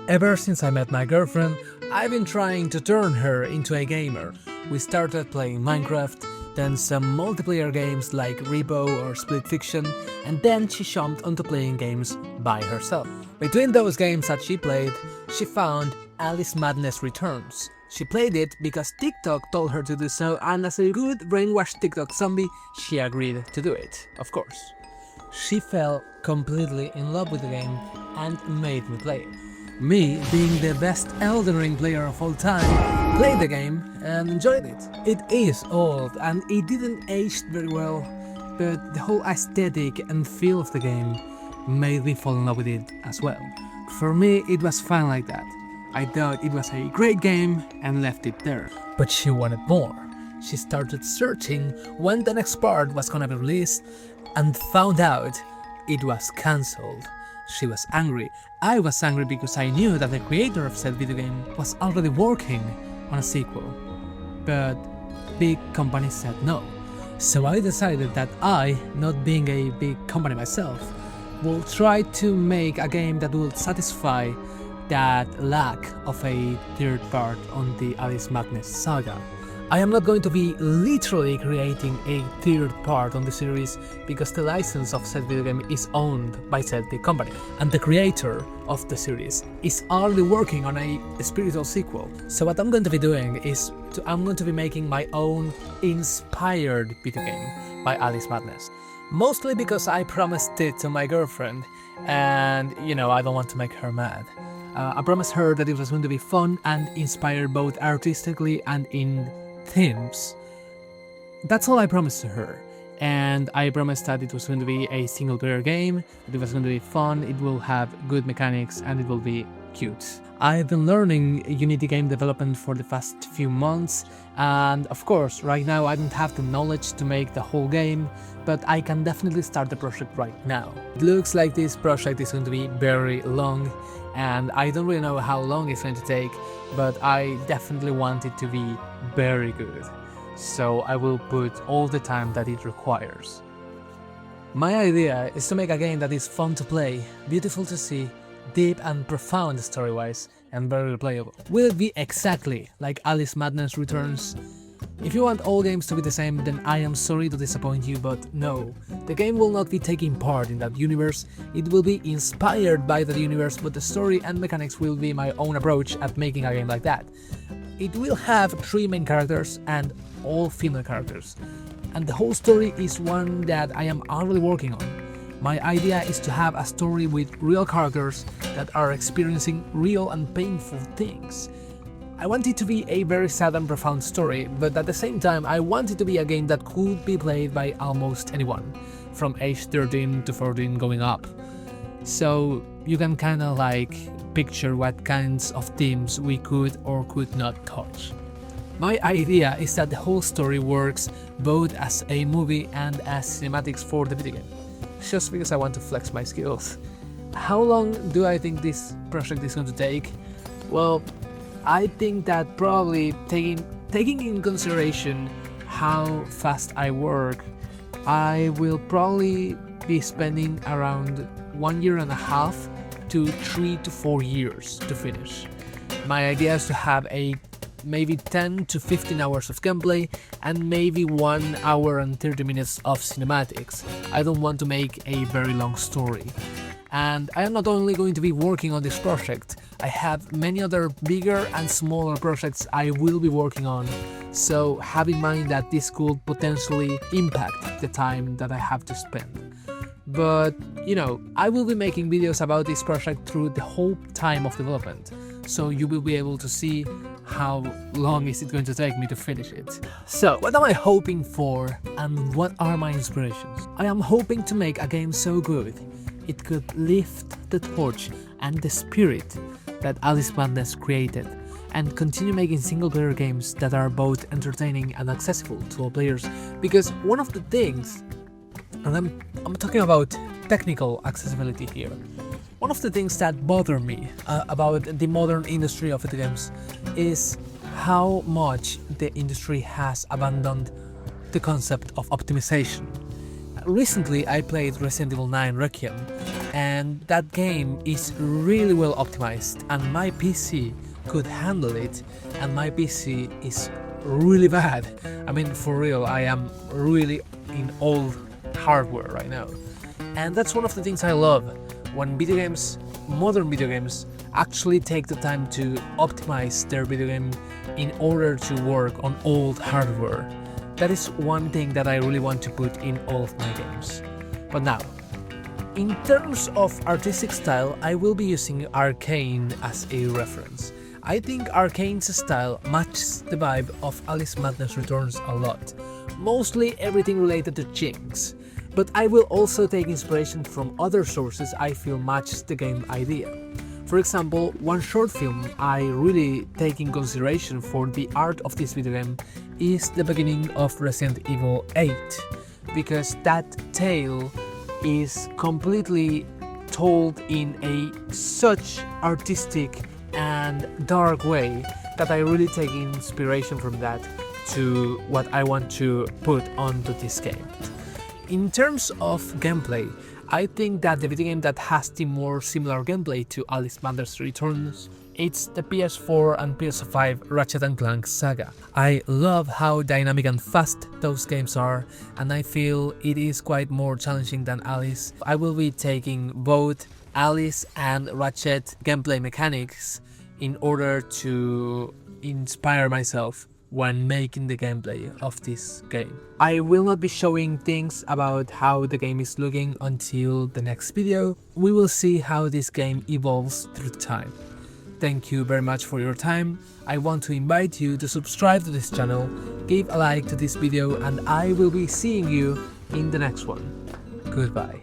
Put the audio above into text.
Ever since I met my girlfriend, I've been trying to turn her into a gamer. We started playing Minecraft, then some multiplayer games like Repo or Split Fiction, and then she jumped onto playing games by herself. Between those games that she played, she found Alice Madness Returns. She played it because TikTok told her to do so, and as a good brainwashed TikTok zombie, she agreed to do it, of course. She fell completely in love with the game and made me play it. Me, being the best Elden Ring player of all time, played the game and enjoyed it. It is old and it didn't age very well, but the whole aesthetic and feel of the game made me fall in love with it as well. For me, it was fine like that. I thought it was a great game and left it there. But she wanted more. She started searching when the next part was gonna be released and found out it was cancelled. She was angry. I was angry because I knew that the creator of said video game was already working on a sequel. But big companies said no. So I decided that I, not being a big company myself, will try to make a game that will satisfy that lack of a third part on the Alice Madness saga. I am not going to be literally creating a third part on the series because the license of said video game is owned by said big company, and the creator of the series is already working on a spiritual sequel. So what I'm going to be doing is I'm going to be making my own inspired video game by Alice Madness. Mostly because I promised it to my girlfriend and I don't want to make her mad. I promised her that it was going to be fun and inspired both artistically and in themes. That's all I promised to her, and I promised that it was going to be a single player game, that it was going to be fun, it will have good mechanics, and it will be cute. I've been learning Unity game development for the past few months, and of course right now I don't have the knowledge to make the whole game, but I can definitely start the project right now. It looks like this project is going to be very long, and I don't really know how long it's going to take, but I definitely want it to be very good. So I will put all the time that it requires. My idea is to make a game that is fun to play, beautiful to see, deep and profound story-wise, and very replayable. Will it be exactly like Alice Madness Returns? If you want all games to be the same, then I am sorry to disappoint you, but no. The game will not be taking part in that universe, it will be inspired by that universe, but the story and mechanics will be my own approach at making a game like that. It will have 3 main characters and all female characters, and the whole story is one that I am already working on. My idea is to have a story with real characters that are experiencing real and painful things. I want it to be a very sad and profound story, but at the same time I want it to be a game that could be played by almost anyone, from age 13 to 14 going up. So you can kinda picture what kinds of themes we could or could not touch. My idea is that the whole story works both as a movie and as cinematics for the video game, just because I want to flex my skills. How long do I think this project is going to take? Well, I think that probably taking in consideration how fast I work, I will probably be spending around 1.5 to 3 to 4 years to finish. My idea is to have maybe 10 to 15 hours of gameplay and maybe 1 hour and 30 minutes of cinematics. I don't want to make a very long story. And I am not only going to be working on this project, I have many other bigger and smaller projects I will be working on, so have in mind that this could potentially impact the time that I have to spend. But, I will be making videos about this project through the whole time of development, so you will be able to see how long is it going to take me to finish it. So, what am I hoping for and what are my inspirations? I am hoping to make a game so good it could lift the torch and the spirit that Alice Madness created, and continue making single-player games that are both entertaining and accessible to all players. Because one of the things, and I'm talking about technical accessibility here, one of the things that bother me about the modern industry of video games is how much the industry has abandoned the concept of optimization. recently I played Resident Evil 9 Requiem, and that game is really well optimized, and my PC could handle it, and my PC is really bad. I mean, for real, I am really in old hardware right now. And that's one of the things I love, when video games, modern video games, actually take the time to optimize their video game in order to work on old hardware. That is one thing that I really want to put in all of my games. But now, in terms of artistic style, I will be using Arcane as a reference. I think Arcane's style matches the vibe of Alice Madness Returns a lot, mostly everything related to Jinx, but I will also take inspiration from other sources I feel matches the game idea. For example, one short film I really take in consideration for the art of this video game is the beginning of Resident Evil 8, because that tale is completely told in a such artistic and dark way that I really take inspiration from that to what I want to put onto this game. In terms of gameplay, I think that the video game that has the more similar gameplay to Alice Madness Returns, it's the PS4 and PS5 Ratchet & Clank saga. I love how dynamic and fast those games are, and I feel it is quite more challenging than Alice. I will be taking both Alice and Ratchet gameplay mechanics in order to inspire myself when making the gameplay of this game. I will not be showing things about how the game is looking until the next video. We will see how this game evolves through time. Thank you very much for your time. I want to invite you to subscribe to this channel, give a like to this video, and I will be seeing you in the next one. Goodbye.